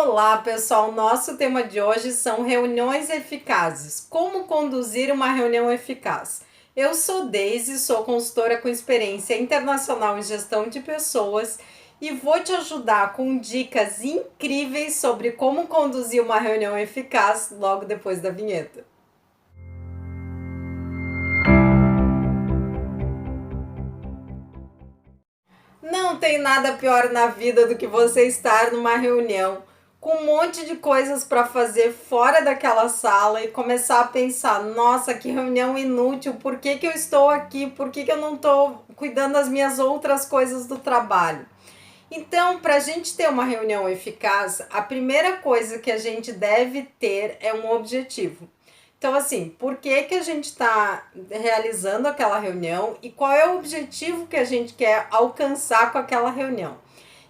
Olá, pessoal! Nosso tema de hoje são reuniões eficazes. Como conduzir uma reunião eficaz? Eu sou Deise, sou consultora com experiência internacional em gestão de pessoas e vou te ajudar com dicas incríveis sobre como conduzir uma reunião eficaz logo depois da vinheta. Não tem nada pior na vida do que você estar numa reunião com um monte de coisas para fazer fora daquela sala e começar a pensar: nossa, que reunião inútil, por que que eu estou aqui? Por que que eu não estou cuidando das minhas outras coisas do trabalho? Então, para a gente ter uma reunião eficaz, a primeira coisa que a gente deve ter é um objetivo. Então, assim, por que que a gente está realizando aquela reunião e qual é o objetivo que a gente quer alcançar com aquela reunião?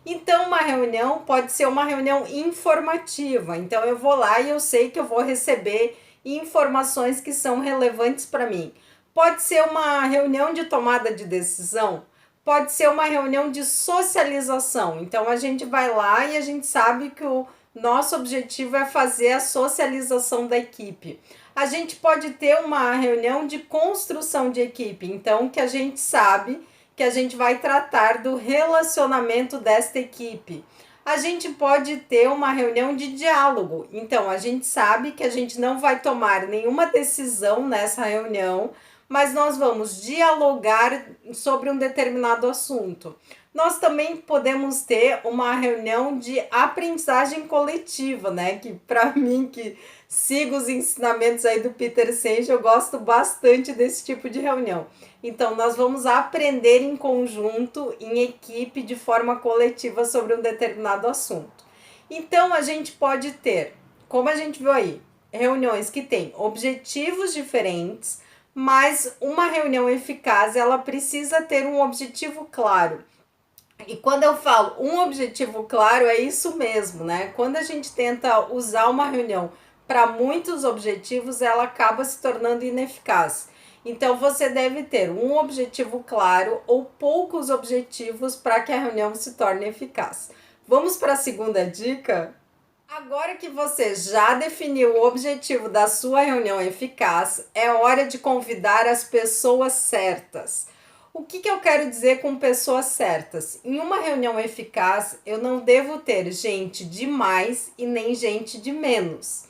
Então, uma reunião pode ser uma reunião informativa. Então, eu vou lá e eu sei que eu vou receber informações que são relevantes para mim. Pode ser uma reunião de tomada de decisão, pode ser uma reunião de socialização. Então, a gente vai lá e a gente sabe que o nosso objetivo é fazer a socialização da equipe. A gente pode ter uma reunião de construção de equipe, então que a gente sabe que a gente vai tratar do relacionamento desta equipe. A gente pode ter uma reunião de diálogo, então a gente sabe que a gente não vai tomar nenhuma decisão nessa reunião, mas nós vamos dialogar sobre um determinado assunto. Nós também podemos ter uma reunião de aprendizagem coletiva, né? Que para mim, que sigo os ensinamentos aí do Peter Senge, eu gosto bastante desse tipo de reunião. Então, nós vamos aprender em conjunto, em equipe, de forma coletiva sobre um determinado assunto. Então, a gente pode ter, como a gente viu aí, reuniões que têm objetivos diferentes, mas uma reunião eficaz, ela precisa ter um objetivo claro. E quando eu falo um objetivo claro, é isso mesmo, né? Quando a gente tenta usar uma reunião para muitos objetivos, ela acaba se tornando ineficaz. Então, você deve ter um objetivo claro ou poucos objetivos para que a reunião se torne eficaz. Vamos para a segunda dica? Agora que você já definiu o objetivo da sua reunião eficaz, é hora de convidar as pessoas certas. O que eu quero dizer com pessoas certas? Em uma reunião eficaz, eu não devo ter gente de mais e nem gente de menos.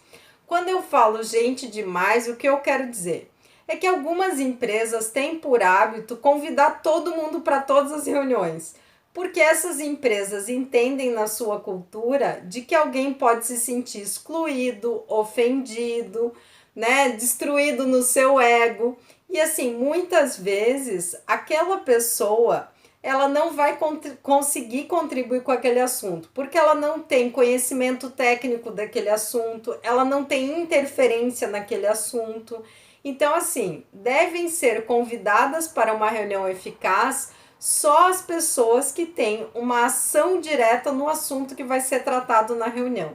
Quando eu falo gente demais, o que eu quero dizer? É que algumas empresas têm por hábito convidar todo mundo para todas as reuniões, porque essas empresas entendem na sua cultura de que alguém pode se sentir excluído, ofendido, né, destruído no seu ego. E assim, muitas vezes aquela pessoa, ela não vai conseguir contribuir com aquele assunto, porque ela não tem conhecimento técnico daquele assunto, ela não tem interferência naquele assunto. Então, assim, devem ser convidadas para uma reunião eficaz só as pessoas que têm uma ação direta no assunto que vai ser tratado na reunião.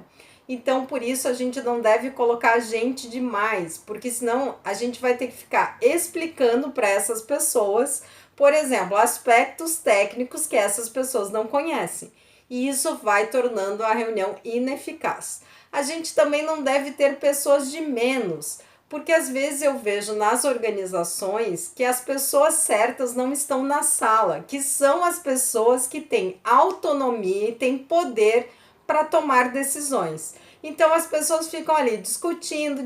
Então, por isso, a gente não deve colocar gente demais, porque senão a gente vai ter que ficar explicando para essas pessoas, por exemplo, aspectos técnicos que essas pessoas não conhecem. E isso vai tornando a reunião ineficaz. A gente também não deve ter pessoas de menos, porque às vezes eu vejo nas organizações que as pessoas certas não estão na sala, que são as pessoas que têm autonomia e têm poder para tomar decisões. Então as pessoas ficam ali discutindo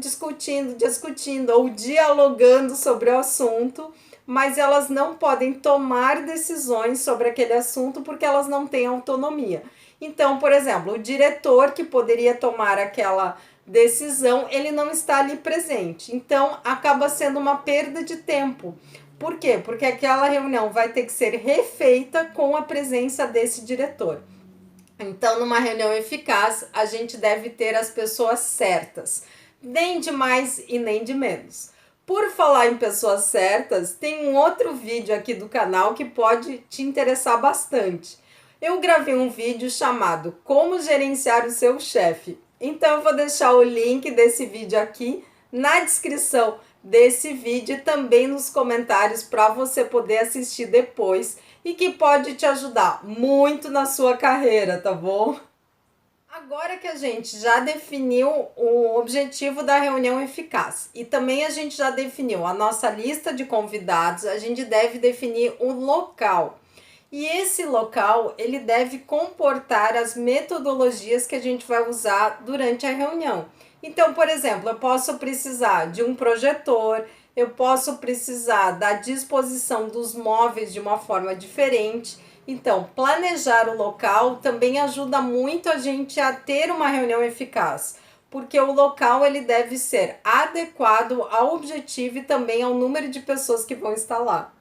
ou dialogando sobre o assunto, mas elas não podem tomar decisões sobre aquele assunto porque elas não têm autonomia. Então, por exemplo, o diretor que poderia tomar aquela decisão, ele não está ali presente. Então, acaba sendo uma perda de tempo. Por quê? Porque aquela reunião vai ter que ser refeita com a presença desse diretor. Então, numa reunião eficaz, a gente deve ter as pessoas certas, nem de mais e nem de menos. Por falar em pessoas certas, tem um outro vídeo aqui do canal que pode te interessar bastante. Eu gravei um vídeo chamado Como Gerenciar o Seu Chefe. Então, eu vou deixar o link desse vídeo aqui na descrição desse vídeo e também nos comentários para você poder assistir depois e que pode te ajudar muito na sua carreira, tá bom? Agora que a gente já definiu o objetivo da reunião eficaz e também a gente já definiu a nossa lista de convidados, a gente deve definir o local. E esse local, ele deve comportar as metodologias que a gente vai usar durante a reunião. Então, por exemplo, eu posso precisar de um projetor, eu posso precisar da disposição dos móveis de uma forma diferente. Então, planejar o local também ajuda muito a gente a ter uma reunião eficaz, porque o local ele deve ser adequado ao objetivo e também ao número de pessoas que vão estar lá.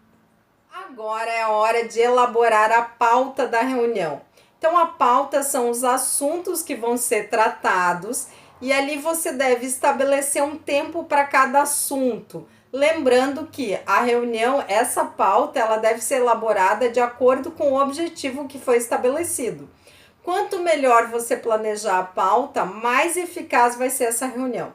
Agora é a hora de elaborar a pauta da reunião. Então, a pauta são os assuntos que vão ser tratados e ali você deve estabelecer um tempo para cada assunto. Lembrando que a reunião, essa pauta, ela deve ser elaborada de acordo com o objetivo que foi estabelecido. Quanto melhor você planejar a pauta, mais eficaz vai ser essa reunião.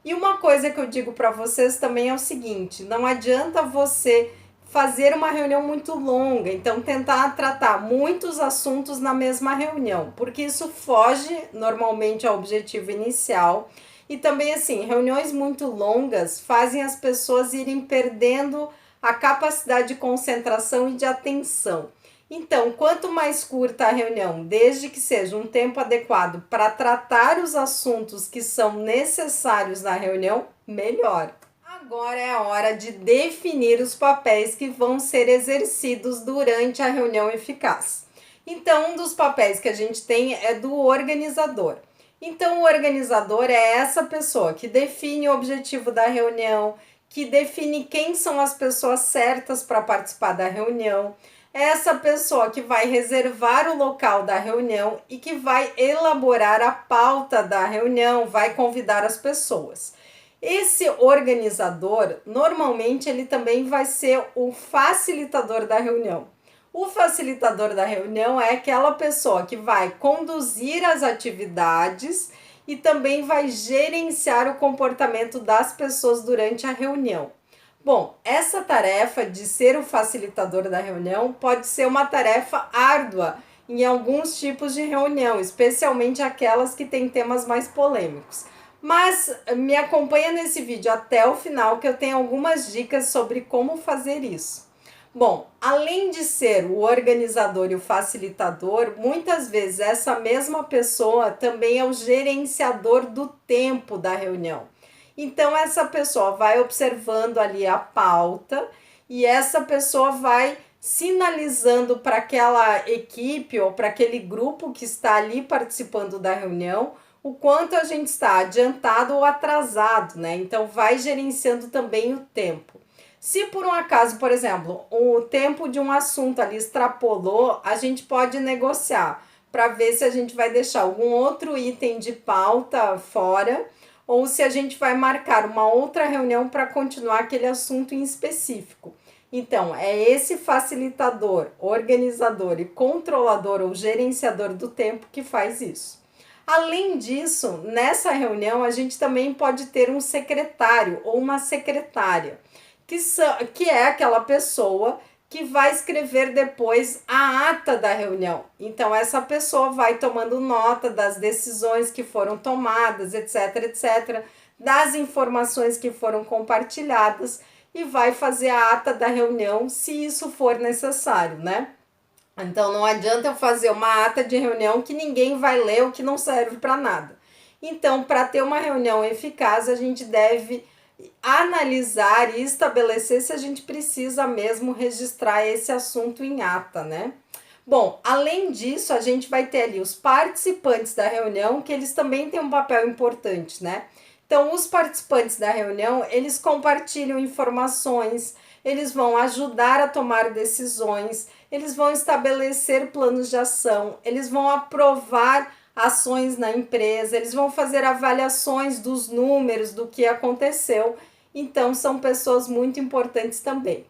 E uma coisa que eu digo para vocês também é o seguinte: não adianta você fazer uma reunião muito longa, então tentar tratar muitos assuntos na mesma reunião, porque isso foge normalmente ao objetivo inicial. E também assim, reuniões muito longas fazem as pessoas irem perdendo a capacidade de concentração e de atenção. Então, quanto mais curta a reunião, desde que seja um tempo adequado para tratar os assuntos que são necessários na reunião, melhor. Agora é a hora de definir os papéis que vão ser exercidos durante a reunião eficaz. Então, um dos papéis que a gente tem é do organizador. Então, o organizador é essa pessoa que define o objetivo da reunião, que define quem são as pessoas certas para participar da reunião. É essa pessoa que vai reservar o local da reunião e que vai elaborar a pauta da reunião, vai convidar as pessoas. Esse organizador, normalmente, ele também vai ser o facilitador da reunião. O facilitador da reunião é aquela pessoa que vai conduzir as atividades e também vai gerenciar o comportamento das pessoas durante a reunião. Bom, essa tarefa de ser o facilitador da reunião pode ser uma tarefa árdua em alguns tipos de reunião, especialmente aquelas que têm temas mais polêmicos. Mas me acompanha nesse vídeo até o final que eu tenho algumas dicas sobre como fazer isso. Bom, além de ser o organizador e o facilitador, muitas vezes essa mesma pessoa também é o gerenciador do tempo da reunião. Então, essa pessoa vai observando ali a pauta e essa pessoa vai sinalizando para aquela equipe ou para aquele grupo que está ali participando da reunião o quanto a gente está adiantado ou atrasado, né? Então, vai gerenciando também o tempo. Se por um acaso, por exemplo, o tempo de um assunto ali extrapolou, a gente pode negociar para ver se a gente vai deixar algum outro item de pauta fora ou se a gente vai marcar uma outra reunião para continuar aquele assunto em específico. Então, é esse facilitador, organizador e controlador ou gerenciador do tempo que faz isso. Além disso, nessa reunião a gente também pode ter um secretário ou uma secretária, que é aquela pessoa que vai escrever depois a ata da reunião. Então, essa pessoa vai tomando nota das decisões que foram tomadas, etc, etc, das informações que foram compartilhadas e vai fazer a ata da reunião se isso for necessário, né? Então, não adianta eu fazer uma ata de reunião que ninguém vai ler ou que não serve para nada. Então, para ter uma reunião eficaz, a gente deve analisar e estabelecer se a gente precisa mesmo registrar esse assunto em ata, né? Bom, além disso, a gente vai ter ali os participantes da reunião, que eles também têm um papel importante, né? Então, os participantes da reunião, eles compartilham informações, eles vão ajudar a tomar decisões, eles vão estabelecer planos de ação, eles vão aprovar ações na empresa, eles vão fazer avaliações dos números, do que aconteceu. Então, são pessoas muito importantes também.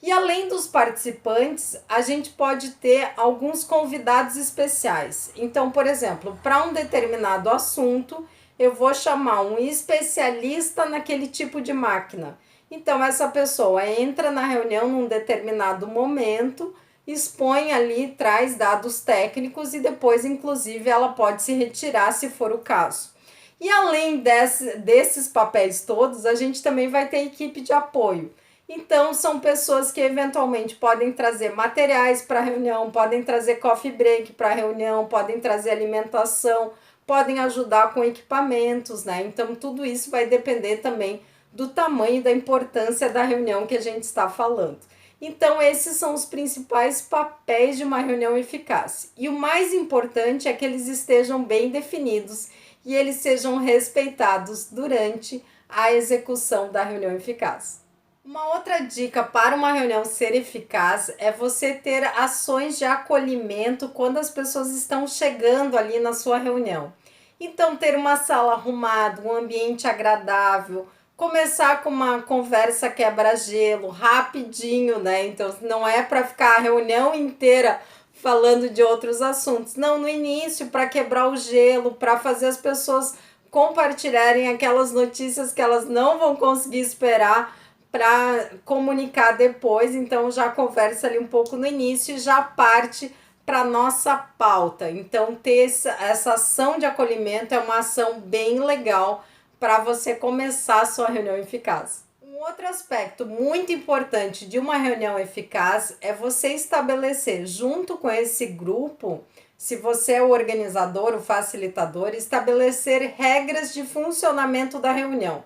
E além dos participantes, a gente pode ter alguns convidados especiais. Então, por exemplo, para um determinado assunto, eu vou chamar um especialista naquele tipo de máquina. Então, essa pessoa entra na reunião num determinado momento expõe ali, traz dados técnicos e depois, inclusive, ela pode se retirar se for o caso. E além desses papéis todos, a gente também vai ter equipe de apoio. Então, são pessoas que eventualmente podem trazer materiais para a reunião, podem trazer coffee break para a reunião, podem trazer alimentação, podem ajudar com equipamentos, né? Então, tudo isso vai depender também do tamanho e da importância da reunião que a gente está falando. Então, esses são os principais papéis de uma reunião eficaz. E o mais importante é que eles estejam bem definidos e eles sejam respeitados durante a execução da reunião eficaz. Uma outra dica para uma reunião ser eficaz é você ter ações de acolhimento quando as pessoas estão chegando ali na sua reunião. Então, ter uma sala arrumada, um ambiente agradável, começar com uma conversa quebra-gelo, rapidinho, né? Então, não é para ficar a reunião inteira falando de outros assuntos. Não, no início, para quebrar o gelo, para fazer as pessoas compartilharem aquelas notícias que elas não vão conseguir esperar para comunicar depois. Então, já conversa ali um pouco no início e já parte para nossa pauta. Então, ter essa ação de acolhimento é uma ação bem legal para você começar a sua reunião eficaz. Um outro aspecto muito importante de uma reunião eficaz é você estabelecer, junto com esse grupo, se você é o organizador, o facilitador, estabelecer regras de funcionamento da reunião.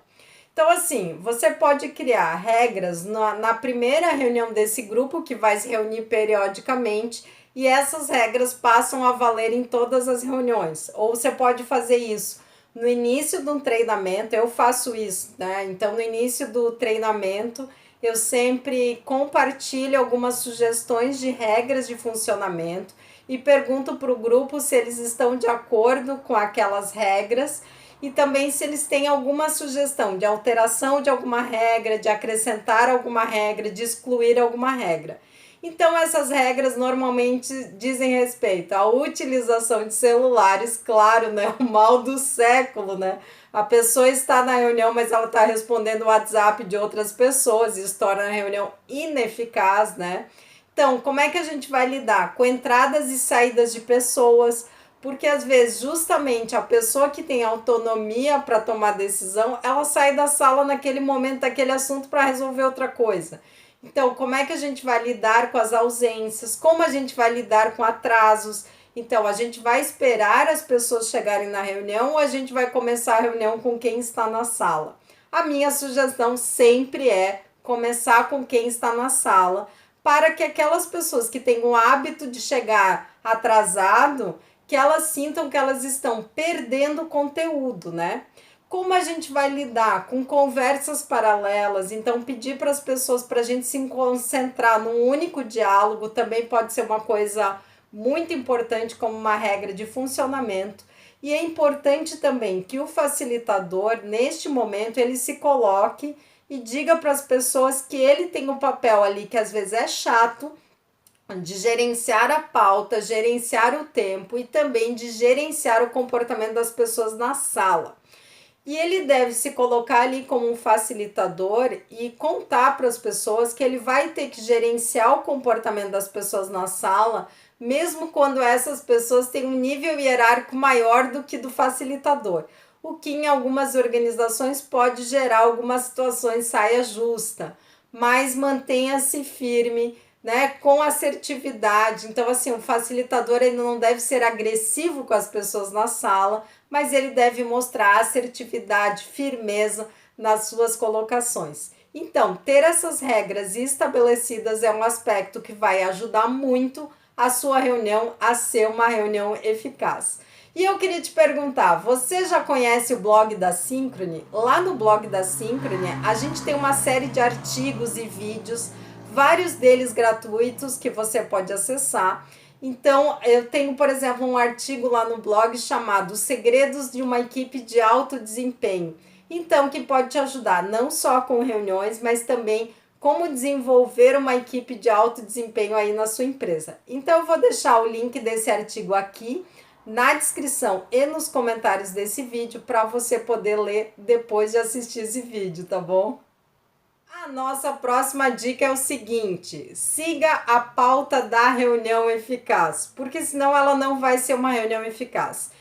Então, assim, você pode criar regras na primeira reunião desse grupo, que vai se reunir periodicamente, e essas regras passam a valer em todas as reuniões. Ou você pode fazer isso no início de um treinamento, eu faço isso, né? Então, no início do treinamento, eu sempre compartilho algumas sugestões de regras de funcionamento e pergunto para o grupo se eles estão de acordo com aquelas regras e também se eles têm alguma sugestão de alteração de alguma regra, de acrescentar alguma regra, de excluir alguma regra. Então, essas regras normalmente dizem respeito à utilização de celulares, claro, né? O mal do século, né? A pessoa está na reunião, mas ela está respondendo o WhatsApp de outras pessoas, isso torna a reunião ineficaz, né? Então, como é que a gente vai lidar com entradas e saídas de pessoas? Porque às vezes, justamente a pessoa que tem autonomia para tomar decisão, ela sai da sala naquele momento daquele assunto para resolver outra coisa. Então, como é que a gente vai lidar com as ausências? Como a gente vai lidar com atrasos? Então, a gente vai esperar as pessoas chegarem na reunião ou a gente vai começar a reunião com quem está na sala? A minha sugestão sempre é começar com quem está na sala, para que aquelas pessoas que têm o hábito de chegar atrasado, que elas sintam que elas estão perdendo conteúdo, né? Como a gente vai lidar com conversas paralelas? Então, pedir para as pessoas para a gente se concentrar num único diálogo também pode ser uma coisa muito importante, como uma regra de funcionamento. E é importante também que o facilitador, neste momento, ele se coloque e diga para as pessoas que ele tem um papel ali que às vezes é chato, de gerenciar a pauta, gerenciar o tempo e também de gerenciar o comportamento das pessoas na sala. E ele deve se colocar ali como um facilitador e contar para as pessoas que ele vai ter que gerenciar o comportamento das pessoas na sala, mesmo quando essas pessoas têm um nível hierárquico maior do que do facilitador. O que em algumas organizações pode gerar algumas situações saia justa, mas mantenha-se firme, né, com assertividade. Então, assim, o facilitador ele não deve ser agressivo com as pessoas na sala, mas ele deve mostrar assertividade, firmeza nas suas colocações. Então, ter essas regras estabelecidas é um aspecto que vai ajudar muito a sua reunião a ser uma reunião eficaz. E eu queria te perguntar, você já conhece o blog da Synchrony? Lá no blog da Synchrony, a gente tem uma série de artigos e vídeos, vários deles gratuitos que você pode acessar. Então, eu tenho, por exemplo, um artigo lá no blog chamado Segredos de uma Equipe de Alto Desempenho. Então, que pode te ajudar não só com reuniões, mas também como desenvolver uma equipe de alto desempenho aí na sua empresa. Então, eu vou deixar o link desse artigo aqui na descrição e nos comentários desse vídeo para você poder ler depois de assistir esse vídeo, tá bom? A nossa próxima dica é o seguinte: siga a pauta da reunião eficaz, porque senão ela não vai ser uma reunião eficaz.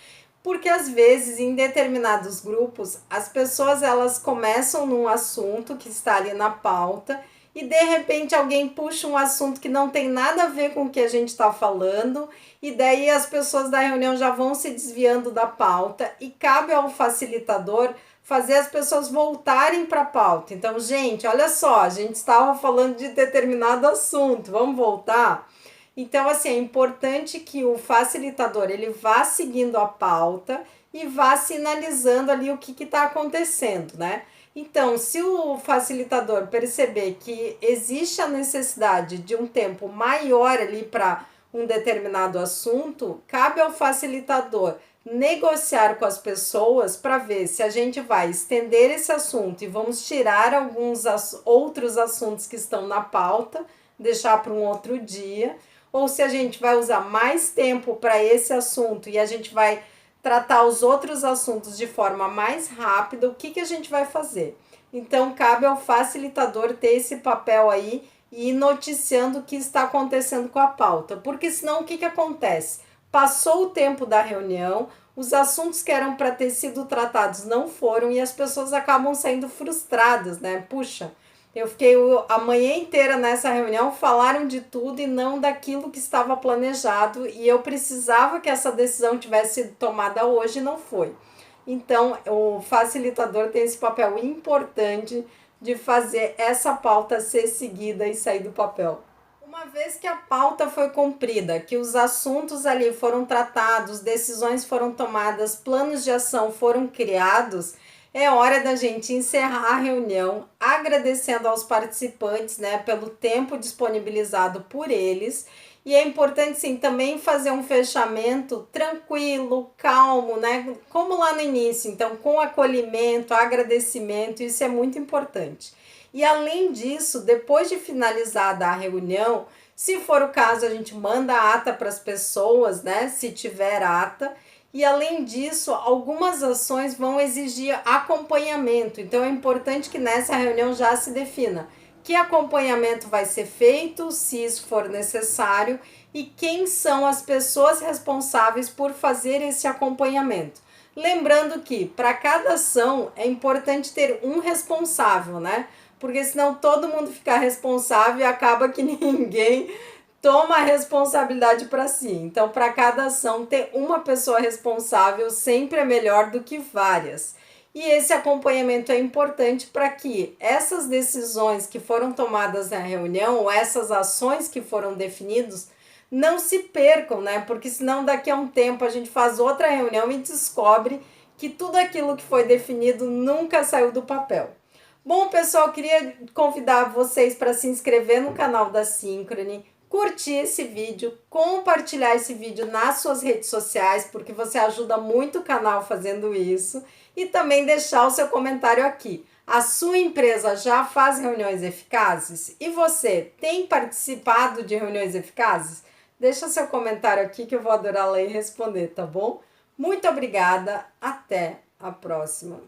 Porque às vezes em determinados grupos as pessoas elas começam num assunto que está ali na pauta e de repente alguém puxa um assunto que não tem nada a ver com o que a gente está falando e daí as pessoas da reunião já vão se desviando da pauta e cabe ao facilitador fazer as pessoas voltarem para a pauta. Então, gente, olha só, a gente estava falando de determinado assunto, vamos voltar? Então, assim, é importante que o facilitador ele vá seguindo a pauta e vá sinalizando ali o que está acontecendo, né? Então, se o facilitador perceber que existe a necessidade de um tempo maior ali para um determinado assunto, cabe ao facilitador negociar com as pessoas para ver se a gente vai estender esse assunto e vamos tirar alguns outros assuntos que estão na pauta, deixar para um outro dia, ou se a gente vai usar mais tempo para esse assunto e a gente vai tratar os outros assuntos de forma mais rápida, o que a gente vai fazer? Então, cabe ao facilitador ter esse papel aí e ir noticiando o que está acontecendo com a pauta, porque senão o que acontece? Passou o tempo da reunião, os assuntos que eram para ter sido tratados não foram e as pessoas acabam saindo frustradas, né? Puxa, eu fiquei a manhã inteira nessa reunião, falaram de tudo e não daquilo que estava planejado e eu precisava que essa decisão tivesse sido tomada hoje e não foi. Então, o facilitador tem esse papel importante de fazer essa pauta ser seguida e sair do papel. Uma vez que a pauta foi cumprida, que os assuntos ali foram tratados, decisões foram tomadas, planos de ação foram criados, é hora da gente encerrar a reunião, agradecendo aos participantes, né, pelo tempo disponibilizado por eles. E é importante, sim, também fazer um fechamento tranquilo, calmo, né, como lá no início. Então, com acolhimento, agradecimento, isso é muito importante. E além disso, depois de finalizada a reunião, se for o caso, a gente manda a ata para as pessoas, né? Se tiver ata. E além disso, algumas ações vão exigir acompanhamento. Então é importante que nessa reunião já se defina que acompanhamento vai ser feito, se isso for necessário, e quem são as pessoas responsáveis por fazer esse acompanhamento. Lembrando que para cada ação é importante ter um responsável, né? Porque senão todo mundo fica responsável e acaba que ninguém toma a responsabilidade para si. Então, para cada ação, ter uma pessoa responsável sempre é melhor do que várias. E esse acompanhamento é importante para que essas decisões que foram tomadas na reunião, ou essas ações que foram definidas, não se percam, né? Porque senão daqui a um tempo a gente faz outra reunião e descobre que tudo aquilo que foi definido nunca saiu do papel. Bom, pessoal, queria convidar vocês para se inscrever no canal da Synchrony, curtir esse vídeo, compartilhar esse vídeo nas suas redes sociais, porque você ajuda muito o canal fazendo isso, e também deixar o seu comentário aqui. A sua empresa já faz reuniões eficazes? E você tem participado de reuniões eficazes? Deixa seu comentário aqui que eu vou adorar ler e responder, tá bom? Muito obrigada, até a próxima!